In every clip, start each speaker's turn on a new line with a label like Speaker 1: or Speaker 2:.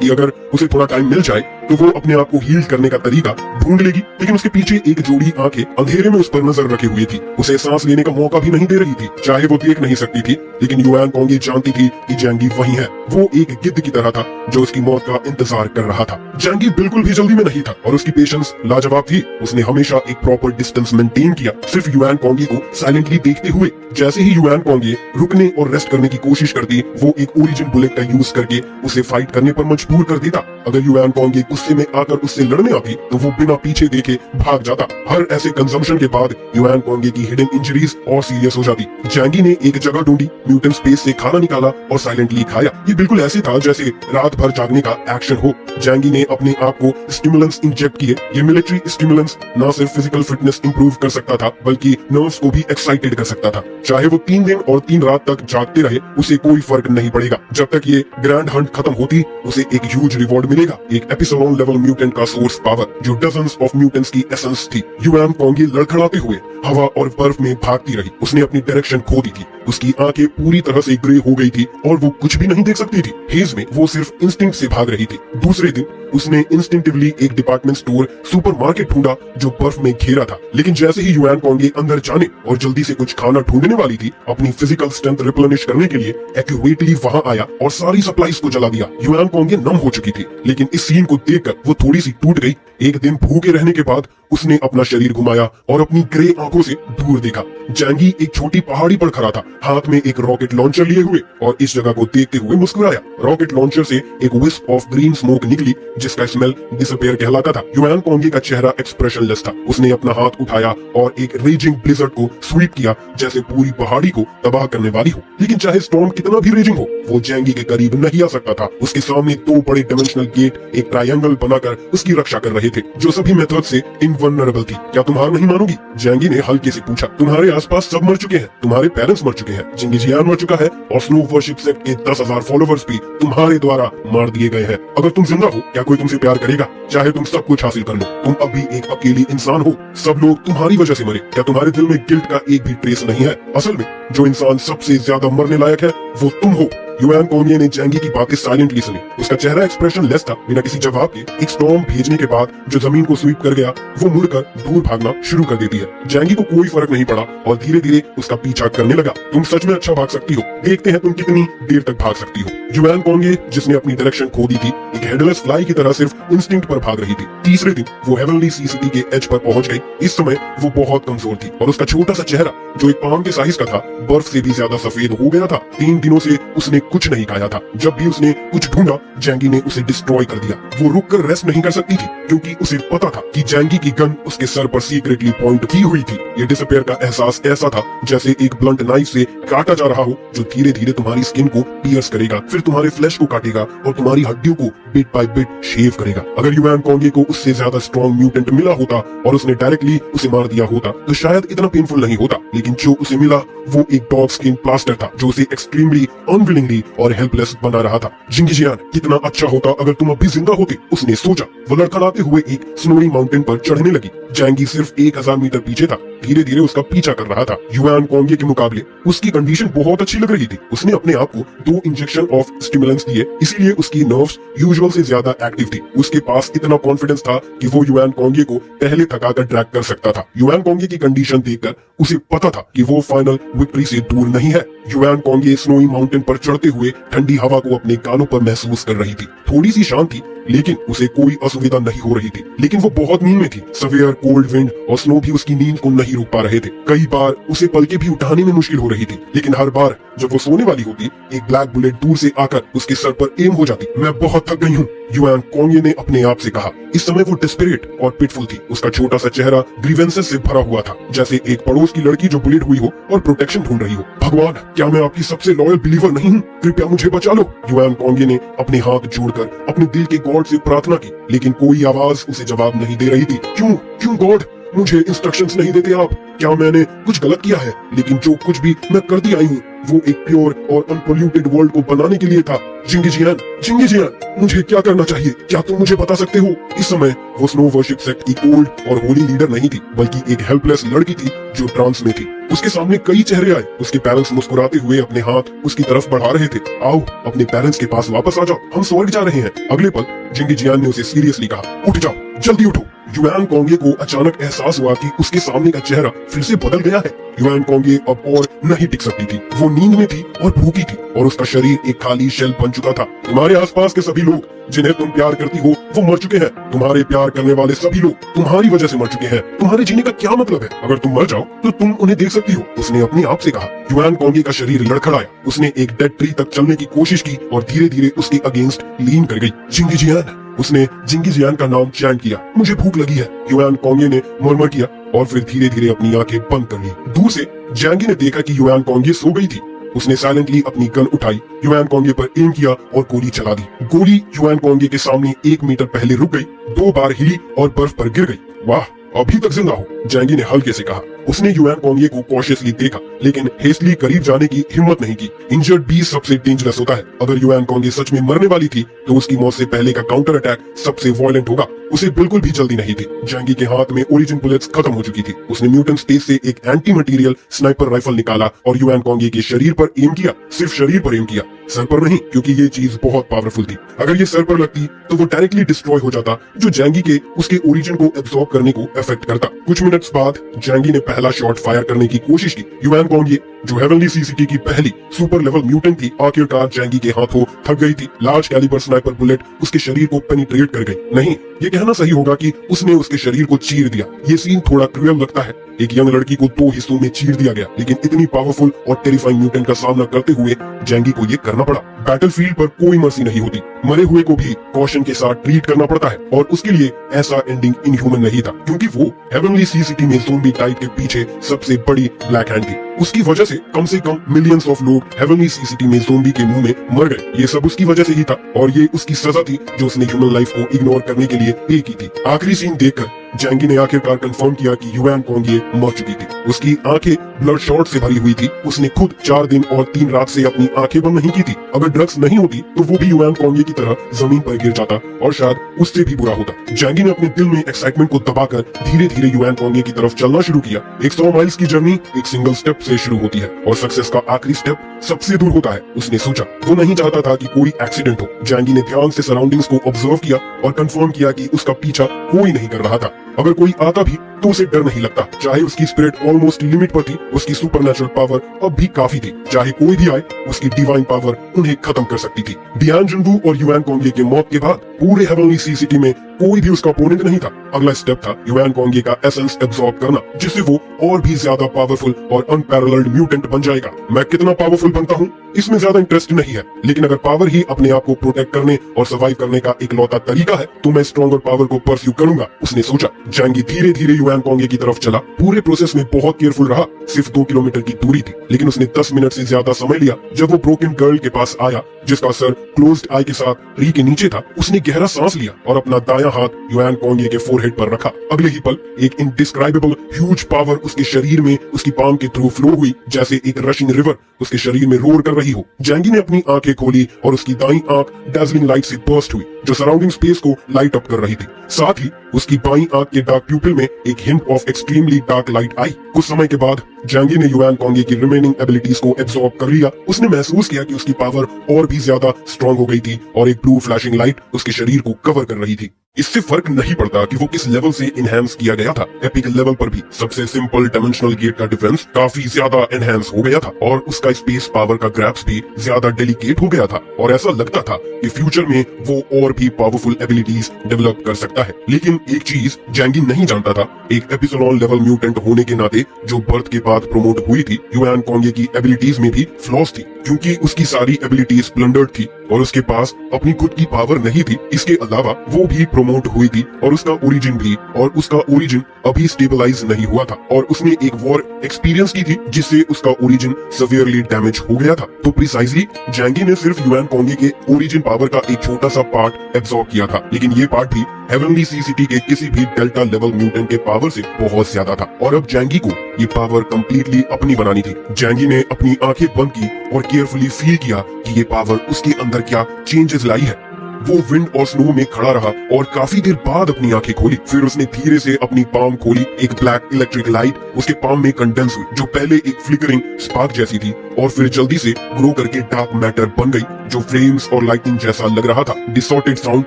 Speaker 1: कि अगर उसे थोड़ा टाइम मिल जाए तो वो अपने आप को हील करने का तरीका ढूंढ लेगी। लेकिन उसके पीछे एक जोड़ी आंखें अंधेरे में उस पर नजर रखे हुई थी, उसे सांस लेने का मौका भी नहीं दे रही थी। चाहे वो देख नहीं सकती थी, लेकिन युआन कोंगी जानती थी कि जैंगी वही है। वो एक गिद्ध की तरह था जो उसकी मौत का इंतजार कर रहा था। जैंगी बिल्कुल भी जल्दी में नहीं था और उसकी पेशेंस लाजवाब थी। उसने हमेशा एक प्रॉपर डिस्टेंस मेंटेन किया, सिर्फ युआन कोंगी को साइलेंटली देखते हुए। जैसे ही युआन कोंगी रुकने और रेस्ट करने की कोशिश करती, वो एक ओरिजिन बुलेट का यूज करके उसे फाइट करने पर मजबूर कर देता। अगर युआन कोंगी गुस्से में आकर उससे लड़ने आती तो वो बिना पीछे देखे भाग जाता। हर ऐसे कंजम्पशन के बाद युआन कोंगी की हिडन इंजरीज और सीरियस हो जाती। जैंगी ने एक जगह ढूंढी, म्यूटेंट स्पेस से खाना निकाला और साइलेंटली खाया। ये बिल्कुल ऐसे था जैसे रात भर जागने का एक्शन हो। जैंगी ने अपने आप को स्टिमुलेंस इंजेक्ट किए। ये मिलिट्री स्टिमुलेंस न सिर्फ फिजिकल फिटनेस इंप्रूव कर सकता था, बल्कि नर्व्स को भी एक्साइटेड कर सकता था। चाहे वो 3 दिन और 3 रात तक जागते रहे, उसे कोई फर्क नहीं पड़ेगा। जब तक ये ग्रैंड हंट खत्म होती, उसे एक ह्यूज रिवॉर्ड मिलेगा, एक एपिसोड लेवल म्यूटेंट का सोर्स पावर, जो डजन्स ऑफ म्यूटेंट्स की एसेंस थी। युआन कोंगी लड़खड़ाते हुए हवा और बर्फ में भागती रही। उसने अपनी डायरेक्शन खो दी थी, उसकी आंखें पूरी तरह से ग्रे हो गई थी और वो कुछ भी नहीं देख सकती थी। हेज में वो सिर्फ इंस्टिंक्ट से भाग रही थी। दूसरे दिन उसने इंस्टिंक्टिवली एक डिपार्टमेंट स्टोर सुपरमार्केट ढूंढा जो बर्फ में घेरा था। लेकिन जैसे ही युआन कोंगी अंदर जाने और जल्दी से कुछ खाना ढूंढने वाली थी, अपनी फिजिकल स्ट्रेंथ रिप्लेनिश करने के लिए एक्यूरेटली वहां आया और सारी सप्लाईज को जला दिया। युआन कोंगी नम हो चुकी थी, लेकिन इस सीन को देखकर वो थोड़ी सी टूट गई। एक दिन भूखे रहने के बाद उसने अपना शरीर घुमाया और अपनी ग्रे आंखों से दूर देखा। जैंगी एक छोटी पहाड़ी पर खड़ा था, हाथ में एक रॉकेट लॉन्चर लिए हुए, और इस जगह को देखते हुए मुस्कुराया। रॉकेट लॉन्चर से एक विस्प ऑफ ग्रीन स्मोक निकली, जिसका स्मेल डिसअपियर कहलाता था। युआन कोंगी का चेहरा एक्सप्रेशनलेस था। उसने अपना हाथ उठाया और एक रेजिंग ब्लिजर्ड को स्वीप किया, जैसे पूरी पहाड़ी को तबाह करने वाली हो। लेकिन चाहे स्टॉर्म कितना भी रेजिंग हो, वो जैंगी के करीब नहीं आ सकता था। उसके सामने 2 बड़े डायमेंशनल गेट एक ट्रायंगल बनाकर उसकी रक्षा कर रहे थे, जो सभी मेथड से इनवल्नरेबल थी। क्या तुम हार नहीं मानोगी? जैंगी ने हल्के से पूछा। तुम्हारे आसपास सब मर चुके हैं, तुम्हारे पेरेंट्स मर चुके हैं, जिंगीजियान मर चुका है और स्नो वर्शिप सेट के 10,000 फॉलोवर्स भी तुम्हारे द्वारा मार दिए गए हैं। अगर तुम जिंदा हो, क्या कोई तुमसे प्यार करेगा? चाहे तुम सब कुछ हासिल कर लो, तुम अब भी एक अकेली इंसान हो। सब लोग तुम्हारी वजह से मरे। क्या तुम्हारे दिल में गिल्ट का एक भी ट्रेस नहीं है? असल में जो इंसान सबसे ज्यादा मरने लायक है, वो तुम हो। युआन कोंगी ने जैंगी की बातें साइलेंटली सुनी। उसका चेहरा एक्सप्रेशन लेस था। बिना किसी जवाब के एक स्टॉर्म भेजने के बाद जो जमीन को स्वीप कर गया, वो मुड़कर दूर भागना शुरू कर देती है। जैंगी को कोई फर्क नहीं पड़ा और धीरे धीरे उसका पीछा करने लगा। तुम सच में अच्छा भाग सकती हो, देखते हैं तुम कितनी देर तक भाग सकती हो। युआन कोंगी, जिसने अपनी डायरेक्शन खो दी थी, एक हेडलेस फ्लाई की तरह सिर्फ इंस्टिंक्ट पर भाग रही थी। तीसरे दिन वो हेवनली सी सिटी के एज पर पहुंच गई। इस समय वो बहुत कमजोर थी और उसका छोटा सा चेहरा, जो एक पाम के साइज का था, बर्फ से भी ज्यादा सफेद हो गया था। 3 दिनों से उसने कुछ नहीं खाया था। जब भी उसने कुछ ढूंढा, जैंगी ने उसे डिस्ट्रॉय कर दिया। वो रुककर रेस्ट नहीं कर सकती थी, क्योंकि उसे पता था कि जैंगी की गन उसके सर पर सीक्रेटली पॉइंट की हुई थी। ये डिसअपियर का एहसास ऐसा था जैसे एक ब्लंट नाइफ से काटा जा रहा हो, जो धीरे धीरे तुम्हारी स्किन को पियर्स करेगा, फिर तुम्हारे फ्लैश को काटेगा और तुम्हारी हड्डियों को बिट बाय बिट शेव करेगा। अगर युआन कोंगी को उससे ज्यादा स्ट्रॉन्ग म्यूटेंट मिला होता और उसने डायरेक्टली उसे मार दिया होता, तो शायद इतना पेनफुल नहीं होता। लेकिन जो उसे मिला, वो एक डॉग स्किन प्लास्टर था, जो उसे एक्सट्रीमली अनविलिंगली और हेल्पलेस बना रहा था। जिंगीजियान, कितना अच्छा होता अगर तुम अब भी जिंदा होते, उसने सोचा। वो लड़खड़ाते हुए एक स्नोई माउंटेन पर चढ़ने लगी। जैंगी सिर्फ 1000 मीटर पीछे था, धीरे धीरे उसका पीछा कर रहा था। युआन कोंगी के मुकाबले उसकी कंडीशन बहुत अच्छी लग रही थी। उसने अपने आप को 2 इंजेक्शन ऑफ स्टिमुलेंट्स दिए, इसीलिए उसकी नर्व्स यूजुअल से ज्यादा एक्टिव थी। उसके पास इतना कॉन्फिडेंस था कि वो युआन कोंगी को पहले थकाकर ट्रैक कर सकता था। युआन कोंगी की कंडीशन देखकर उसे पता था कि वो फाइनल विक्ट्री से दूर नहीं है। युआन कोंगी स्नोई माउंटेन पर चढ़ते हुए ठंडी हवा को अपने कानों पर महसूस कर रही थी। थोड़ी सी शांत थी, लेकिन उसे कोई असुविधा नहीं हो रही थी। लेकिन वो बहुत नींद में थी। सवेयर, कोल्ड विंड और स्नो भी उसकी नींद को नहीं रोक पा रहे थे। कई बार उसे पलके भी उठाने में मुश्किल हो रही थी, लेकिन हर बार जब वो सोने वाली होती, एक ब्लैक बुलेट दूर से आकर उसके सर पर एम हो जाती। मैं बहुत थक गई हूँ, युआन कोंगी ने अपने आप से कहा। इस समय वो डेस्परेट और पिटफुल थी। उसका छोटा सा चेहरा ग्रीवेंसेस से भरा हुआ था, जैसे एक पड़ोस की लड़की जो बुलेट हुई हो और प्रोटेक्शन ढूंढ रही हो। भगवान, क्या मैं आपकी सबसे लॉयल बिलीवर नहीं हूँ? कृपया मुझे बचा लो। युआन कोंगी ने अपने हाथ जोड़कर अपने दिल के गॉड से प्रार्थना की, लेकिन कोई आवाज उसे जवाब नहीं दे रही थी। क्यों गॉड, मुझे इंस्ट्रक्शंस नहीं देते आप? क्या मैंने कुछ गलत किया है? लेकिन जो कुछ भी मैं करती आई हूँ, वो एक प्योर और अनपोल्यूटेड वर्ल्ड को बनाने के लिए था। जिंगी जियान, मुझे क्या करना चाहिए? क्या तुम मुझे बता सकते हो? इस समय वो स्नो वर्शिप सेक्ट की ओल्ड और होली लीडर नहीं थी, बल्कि एक हेल्पलेस लड़की थी जो ट्रांस में थी। उसके सामने कई चेहरे आए। उसके पेरेंट्स मुस्कुराते हुए अपने हाथ उसकी तरफ बढ़ा रहे थे। आओ, अपने पेरेंट्स के पास वापस आ जाओ, हम स्वर्ग जा रहे हैं। अगले पल जिंगी जियान ने उसे सीरियसली कहा, उठ जाओ, जल्दी उठो। युआन कोंगे को अचानक एहसास हुआ कि उसके सामने का चेहरा फिर से बदल गया है। युआन कोंगे अब और नहीं टिक सकती थी। वो नींद में थी और भूखी थी और उसका शरीर एक खाली शेल बन चुका था। तुम्हारे आसपास के सभी लोग जिन्हें तुम प्यार करती हो वो मर चुके हैं। तुम्हारे प्यार करने वाले सभी लोग तुम्हारी वजह से मर चुके हैं। तुम्हारे जीने का क्या मतलब है? अगर तुम मर जाओ तो तुम उन्हें देख सकती हो, उसने अपने आप से कहा। युआन कोंगे का शरीर लड़खड़ाया। उसने एक डेड ट्री तक चलने की कोशिश की और धीरे धीरे उसके अगेंस्ट लीन कर गई। जिंगी जियान, उसने जिंगी जियान का नाम चैंट किया। मुझे भूख लगी है, युआन कोंगे ने मुर्मुर किया और फिर धीरे धीरे अपनी आंखें बंद कर ली। दूर से जैंगी ने देखा कि युआन कोंगे सो गई थी। उसने साइलेंटली अपनी गन उठाई, युआन कोंगे पर एम किया और गोली चला दी। गोली युआन कोंगे के सामने 1 मीटर पहले रुक गई, 2 बार हिली और बर्फ पर गिर गई। वाह, अभी तक जिंदा हो, जैंगी ने हल्के से कहा। उसने युआन कोंगे को कॉशियसली देखा, लेकिन हेस्टली करीब जाने की हिम्मत नहीं की। इंजर्ड बीस्ट सबसे डेंजरस होता है। अगर युआन कोंगे सच में मरने वाली थी तो उसकी मौत से पहले का काउंटर अटैक सबसे वायलेंट होगा। उसे बिल्कुल भी जल्दी नहीं थी। जैंगी के हाथ में ओरिजिन बुलेट्स खत्म हो चुकी थी। उसने म्यूटेंट स्पेस से एक एंटी मटेरियल स्नाइपर राइफल निकाला और युआन कोंगे के शरीर पर एम किया। सिर्फ शरीर पर एम किया, सर पर नहीं, क्योंकि ये चीज बहुत पावरफुल थी। अगर ये सर पर लगती तो वो डायरेक्टली डिस्ट्रॉय हो जाता, जो जैंगी के उसके ओरिजिन को एब्सॉर्ब करने को अफेक्ट करता। कुछ मिनट्स बाद जैंगी ने पहला शॉट फायर करने की कोशिश की। युआन कोंगे, जो हेवनली सीसीटी की पहली सुपर लेवल म्यूटेंट थी, आखिरकार जैंगी के हाथों थक गई थी। लार्ज कैलिबर स्नाइपर बुलेट उसके शरीर को पेनिट्रेट कर गई। नहीं, ये कहना सही होगा कि उसने उसके शरीर को चीर दिया। ये सीन थोड़ा क्रूएल लगता है। एक यंग लड़की को 2 हिस्सों में चीर दिया गया, लेकिन इतनी पावरफुल और टेरिफाइंग म्यूटेंट का सामना करते हुए जैंगी को ये करना पड़ा। बैटलफील्ड पर कोई मर्सी नहीं होती। मरे हुए को भी कॉशन के साथ ट्रीट करना पड़ता है और उसके लिए ऐसा एंडिंग इनह्यूमन नहीं था, क्योंकि वो हेवनली सीसीटी में ज़ोंबी टाइप के पीछे सबसे बड़ी ब्लैक हैंड थी। उसकी वजह से कम मिलियंस ऑफ लोग हेवनली सीसीटी में ज़ोंबी के मुंह में मर गए। ये सब उसकी वजह से ही था और ये उसकी सजा थी जो उसने ह्यूमन लाइफ को इग्नोर करने के लिए पे की थी। आखिरी सीन देखकर जैंगी ने आखिरकार कंफर्म किया कि युआन कोंगे मर चुकी थी। उसकी आंखें ब्लड शॉट से भरी हुई थी। उसने खुद 4 दिन और 3 रात से अपनी आंखें बंद नहीं की थी। अगर ड्रग्स नहीं होती तो वो भी युआन कोंगे की तरह जमीन पर गिर जाता और शायद उससे भी बुरा होता। जैंगी ने अपने दिल में एक्साइटमेंट को दबाकर धीरे धीरे युआन कोंगे की तरफ चलना शुरू किया। 100 माइल्स की जर्नी एक सिंगल स्टेप से शुरू होती है और सक्सेस का आखिरी स्टेप सबसे दूर होता है। उसने सोचा, वो नहीं चाहता था कि कोई एक्सीडेंट हो। जैंगी ने ध्यान से सराउंडिंग्स को ऑब्जर्व किया और कंफर्म किया कि उसका पीछा कोई नहीं कर रहा था। अगर कोई आता भी तो उसे डर नहीं लगता। चाहे उसकी स्पिरिट ऑलमोस्ट लिमिट पर थी, उसकी सुपरनेचुरल पावर अब भी काफी थी। चाहे कोई भी आए, उसकी डिवाइन पावर उन्हें खत्म कर सकती थी। डियान जुनवू और युआन कोंगे के मौत के बाद पूरे हेवनली सीसीटी में कोई भी उसका ओपोनेंट नहीं था। अगला स्टेप था युआन कोंगे का एसेंस एब्सॉर्ब करना, जिससे वो और भी ज्यादा पावरफुल और अनपैरेलल्ड म्यूटेंट बन जाएगा। मैं कितना पावरफुल बनता हूँ इसमें ज्यादा इंटरेस्ट नहीं है, लेकिन अगर पावर ही अपने आप को प्रोटेक्ट करने और सर्वाइव करने का एक लौता तरीका है तो मैं स्ट्रॉन्गर पावर को परस्यू करूंगा, उसने सोचा। जैंगी धीरे धीरे युआन कोंगे की तरफ चला। पूरे प्रोसेस में बहुत केयरफुल रहा। सिर्फ 2 किलोमीटर की दूरी थी, लेकिन उसने 10 मिनट से ज्यादा समय लिया। जब वो ब्रोकन गर्ल के पास आया, जिसका सर क्लोज्ड आई के साथ ट्री के नीचे था, उसने गहरा सांस लिया और अपना दायां हाथ युआन कोंगे के फोरहेड पर रखा। अगले ही पल एक इनडिस्क्राइबेबल ह्यूज पावर उसके शरीर में उसकी पाम के थ्रू फ्लो हुई, जैसे एक रशिंग रिवर उसके शरीर में रोर कर रही हो। जैंगी ने अपनी आंखें खोली और उसकी दाईं आंख डैजलिंग लाइट से बर्स्ट हुई, जो सराउंडिंग स्पेस को लाइट अप कर रही थी। साथ ही उसकी बाईं आंख के डार्क प्यूपिल में एक hint of extremely dark light आई। कुछ समय के बाद जैंगी ने युआन कोंगे की रिमेनिंग एबिलिटीज को एब्सॉर्ब कर लिया। उसने महसूस किया कि उसकी पावर और भी ज्यादा स्ट्रॉन्ग हो गई थी और एक ब्लू फ्लैशिंग लाइट उसके शरीर को कवर कर रही थी। इससे फर्क नहीं पड़ता कि वो किस लेवल से इनहेंस किया गया था। एपिक लेवल पर भी सबसे सिंपल डायमेंशनल गेट का डिफेंस काफी ज्यादा एनहेंस हो गया था और उसका स्पेस पावर का ग्रैप्स भी ज्यादा डेलिकेट हो गया था और ऐसा लगता था कि फ्यूचर में वो और भी पावरफुल एबिलिटीज डेवलप कर सकता है। लेकिन एक चीज जैंगी नहीं जानता था, एक एपिसोलॉन लेवल म्यूटेंट होने के नाते जो बर्थ के बाद प्रमोट हुई थी, युआन कोंगे की एबिलिटीज में भी फ्लॉज थी, क्योंकि उसकी सारी एबिलिटीज प्लंडर्ड थी और उसके पास अपनी खुद की पावर नहीं थी। इसके अलावा वो भी प्रमोट हुई थी और उसका ओरिजिन भी, और उसका ओरिजिन अभी स्टेबलाइज नहीं हुआ था और उसने एक वॉर एक्सपीरियंस की थी जिससे उसका ओरिजिन सेवियरली डैमेज हो गया था। तो प्रिसाइजली जैंगी ने सिर्फ युआन कोंगे के ओरिजिन पावर का एक छोटा सा पार्ट एब्सॉर्ब किया था, लेकिन ये पार्ट भी हेवनली सीसीटी के किसी भी डेल्टा लेवल म्यूटेंट के पावर से बहुत ज्यादा था और अब जैंगी को ये पावर कंप्लीटली अपनी बनानी थी। जैंगी ने अपनी आंखें बंद की और केयरफुली फील किया कि ये पावर उसके अंदर क्या चेंजेस लाई है। वो विंड और स्नो में खड़ा रहा और काफी देर बाद अपनी आंखें खोली। फिर उसने धीरे से अपनी पाम खोली। एक ब्लैक इलेक्ट्रिक लाइट उसके पाम में कंडेंस हुई, जो पहले एक फ्लिकरिंग स्पार्क जैसी थी और फिर जल्दी से ग्रो करके डार्क मैटर बन गई, जो फ्लेम्स और लाइटनिंग जैसा लग रहा था। डिसॉर्टेड साउंड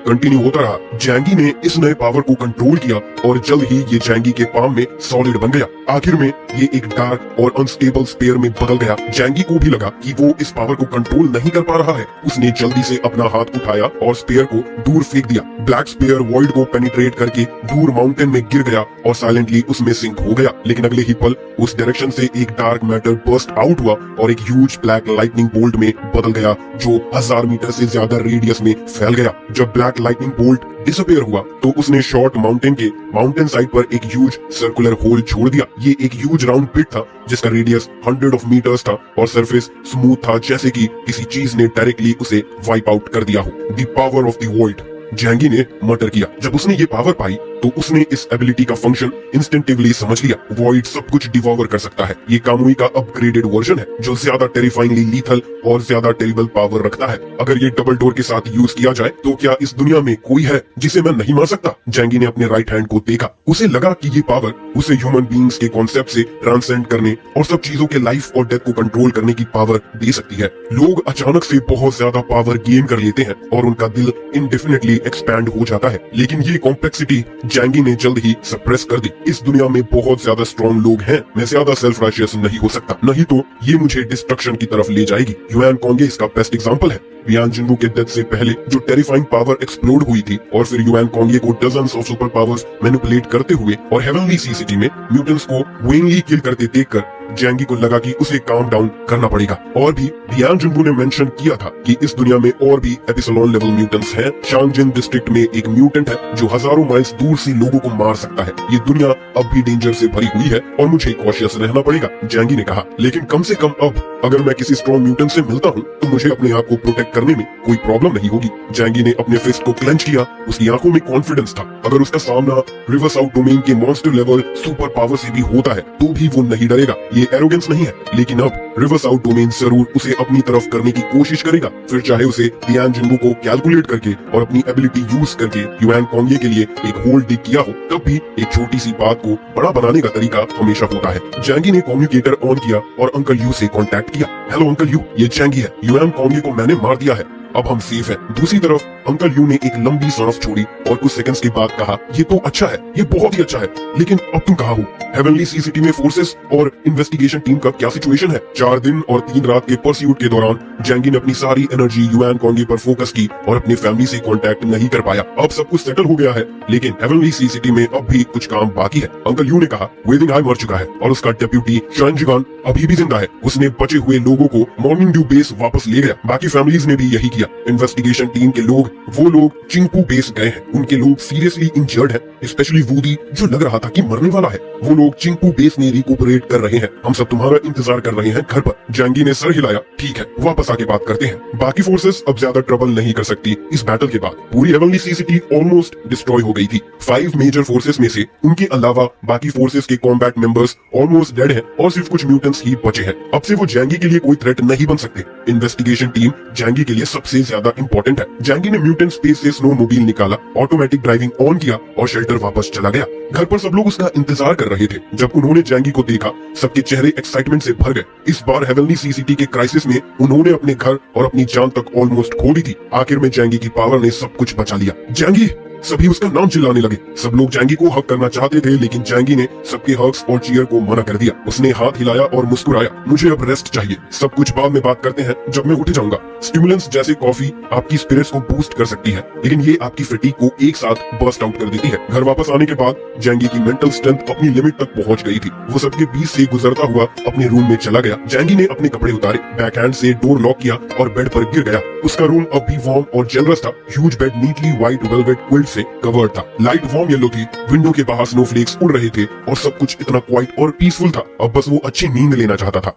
Speaker 1: कंटिन्यू होता रहा। जैंगी ने इस नए पावर को कंट्रोल किया और जल्द ही ये जैंगी के पाम में सॉलिड बन गया। आखिर में ये एक डार्क और अनस्टेबल स्पेयर में बदल गया। जैंगी को भी लगा कि वो इस पावर को कंट्रोल नहीं कर पा रहा है। उसने जल्दी से अपना हाथ उठाया और स्पेयर को दूर फेंक दिया। ब्लैक स्पेयर वॉइड को पेनिट्रेट करके दूर माउंटेन में गिर गया और साइलेंटली उसमें सिंक हो गया। लेकिन अगले ही पल उस डायरेक्शन से एक डार्क मैटर बर्स्ट आउट हुआ और एक ह्यूज ब्लैक लाइटनिंग बोल्ट में बदल गया, जो 1000 मीटर से ज्यादा रेडियस में फैल गया। जब ब्लैक लाइटनिंग बोल्ट डिसअपियर हुआ तो उसने शॉर्ट माउंटेन के माउंटेन साइड पर एक ह्यूज सर्कुलर होल छोड़ दिया। ये एक ह्यूज राउंड पिट था जिसका रेडियस 100 ऑफ मीटर्स था और सरफेस स्मूथ था, जैसे कि किसी चीज ने डायरेक्टली उसे वाइप आउट कर दिया हो। The power of the void, जैंगी ने मटर किया। जब उसने ये पावर पाई तो उसने इस एबिलिटी का फंक्शन इंस्टेंटिवली समझ लिया। वॉइड सब कुछ डिवॉर कर सकता है। ये कामुई का अपग्रेडेड वर्जन है जो ज्यादा टेरिफाइंगली लीथल और ज्यादा टेरिबल पावर रखता है। अगर ये डबल डोर के साथ यूज किया जाए तो क्या इस दुनिया में कोई है जिसे मैं नहीं मार सकता? जैंगी ने अपने राइट हैंड को देखा। उसे लगा कि ये पावर उसे ह्यूमन बींग्स के कॉन्सेप्ट से ट्रांसेंड करने और सब चीजों के लाइफ और डेथ को कंट्रोल करने की पावर दे सकती है। लोग अचानक से बहुत ज्यादा पावर गेन कर लेते हैं और उनका दिल इनडेफिनेटली एक्सपैंड हो जाता है, लेकिन ये कॉम्प्लेक्सिटी जैंगी ने जल्द ही सप्रेस कर दी। इस दुनिया में बहुत ज्यादा स्ट्रॉन्ग लोग हैं, मैं ज्यादा सेल्फ राइशियस नहीं हो सकता, नहीं तो ये मुझे डिस्ट्रक्शन की तरफ ले जाएगी। युआन कोंगे इसका बेस्ट एग्जांपल है। बियान जिनवू के डेथ से पहले जो टेरिफाइंग पावर एक्सप्लोड हुई थी और फिर युआन कोंगे को dozens of super powers manipulate करते हुए और हेवनली सीसीटी में म्यूटेंट्स को वेनली किल करते देखकर जैंगी को लगा कि उसे काम डाउन करना पड़ेगा। और भी बियान जिनवू ने मेंशन किया था कि इस दुनिया में और भी एपिसलोन लेवल म्यूटेंट्स हैं। शांगजिन डिस्ट्रिक्ट में एक म्यूटेंट है जो हजारों माइल्स दूर से लोगों को मार सकता है। ये दुनिया अब भी डेंजर से भरी हुई है और मुझे कॉशियस रहना पड़ेगा, जैंगी ने कहा। लेकिन कम से कम अब अगर मैं किसी स्ट्रॉन्ग म्यूटेंट से मिलता हूँ तो मुझे अपने आप को प्रोटेक्ट करने में कोई प्रॉब्लम नहीं होगी। जैंगी ने अपने फिस्ट को क्लेंच किया। उसकी आंखों में कॉन्फिडेंस था। अगर उसका सामना रिवर्स आउट डोमेन के मॉन्स्टर लेवल सुपर पावर से भी होता है तो भी वो नहीं डरेगा। ये एरोगेंस नहीं है, लेकिन अब रिवर्स आउट डोमेन जरूर उसे अपनी तरफ करने की कोशिश करेगा। फिर चाहे उसे बियान जिनवू को कैलकुलेट करके और अपनी एबिलिटी यूज करके युआन कोंगे के लिए एक होल डिग किया हो, तब भी एक छोटी सी बात को बड़ा बनाने का तरीका हमेशा होता है। जैंगी ने कम्युनिकेटर ऑन किया और अंकल यू से कांटेक्ट किया। हेलो अंकल यू, ये जैंगी है। युआन कोंगे को मैंने मार दिया है, अब हम सेफ हैं। दूसरी तरफ अंकल यू ने एक लंबी सांस छोड़ी और कुछ सेकंड्स के बाद कहा, ये तो अच्छा है, ये बहुत ही अच्छा है, लेकिन अब तुम कहाँ हो? हेवनली सीसीटी में फोर्सेस और इन्वेस्टिगेशन टीम का क्या सिचुएशन है? 4 दिन और 3 रात के परस्यूट के दौरान जैंगी ने अपनी सारी एनर्जी युआन कोंगे पर फोकस की और अपनी फैमिली से कांटेक्ट नहीं कर पाया। अब सब कुछ सेटल हो गया है, लेकिन हेवनली सीसीटी में अब भी कुछ काम बाकी है। अंकल यू ने कहा, वेदिंग आई मर चुका है और उसका डेप्यूटी शानजिगान अभी भी जिंदा है। उसने बचे हुए लोगों को मॉर्निंग ड्यू बेस वापस ले गया। बाकी फैमिलीज ने भी यही किया। इन्वेस्टिगेशन टीम के लोग, वो लोग चिंगपू बेस गए हैं। उनके लोग सीरियसली इंजर्ड हैं, स्पेशली वूडी जो लग रहा था कि मरने वाला है। वो लोग चिंगपू बेस में रिकूपरेट कर रहे हैं। हम सब तुम्हारा इंतजार कर रहे हैं घर पर। जैंगी ने सर हिलाया। ठीक है, वापस आके बात करते हैं। बाकी फोर्सेस अब ज्यादा ट्रबल नहीं कर सकती। इस बैटल के बाद पूरी हेवनली सीसीटी ऑलमोस्ट डिस्ट्रॉय हो गई थी। 5 मेजर फोर्सेस में से उनके अलावा बाकी फोर्सेस के कॉम्बैट मेंबर्स ऑलमोस्ट डेड हैं और सिर्फ कुछ म्यूटेंट्स ही बचे हैं। अब से वो जैंगी के लिए कोई थ्रेट नहीं बन सकते। इन्वेस्टिगेशन टीम जैंगी के लिए सबसे ज्यादा इंपॉर्टेंट है। जैंगी ने म्यूटेंट स्पेस से स्नो मोबाइल निकाला, ऑटोमेटिक ड्राइविंग ऑन किया और शेल्टर वापस चला गया। घर पर सब लोग उसका इंतजार कर रहे थे। जब उन्होंने जैंगी को देखा, सबके चेहरे एक्साइटमेंट से भर गए। इस बार हेवनली सीसीटी के क्राइसिस में उन्होंने अपने घर और अपनी जान तक ऑलमोस्ट खो दी थी। आखिर में जैंगी की पावर ने सब कुछ बचा लिया। जैंगी, सभी उसका नाम चिल्लाने लगे। सब लोग जैंगी को हक करना चाहते थे, लेकिन जैंगी ने सबके हक्स और चीयर को मना कर दिया। उसने हाथ हिलाया और मुस्कुराया। मुझे अब रेस्ट चाहिए, सब कुछ बाद में बात करते हैं जब मैं उठ जाऊंगा। स्टिमुलेंट्स जैसे कॉफी आपकी स्पिरिट्स को बूस्ट कर सकती है, लेकिन ये आपकी फटीग को एक साथ बर्स्ट आउट कर देती है। घर वापस आने के बाद जैंगी की मेंटल स्ट्रेंथ अपनी लिमिट तक पहुंच गई थी। वो सबके बीच से गुजरता हुआ अपने रूम में चला गया। जैंगी ने अपने कपड़े उतारे, बैकहैंड से डोर लॉक किया और बेड पर गिर गया। उसका रूम अब भी वार्म और जेनरस था। Huge bed neatly white velvet quilt से कवर्ड था। लाइट वार्म येलो थी। विंडो के बाहर स्नोफ्लेक्स उड़ रहे थे और सब कुछ इतना क्वाइट और पीसफुल था। अब बस वो अच्छी नींद लेना चाहता था।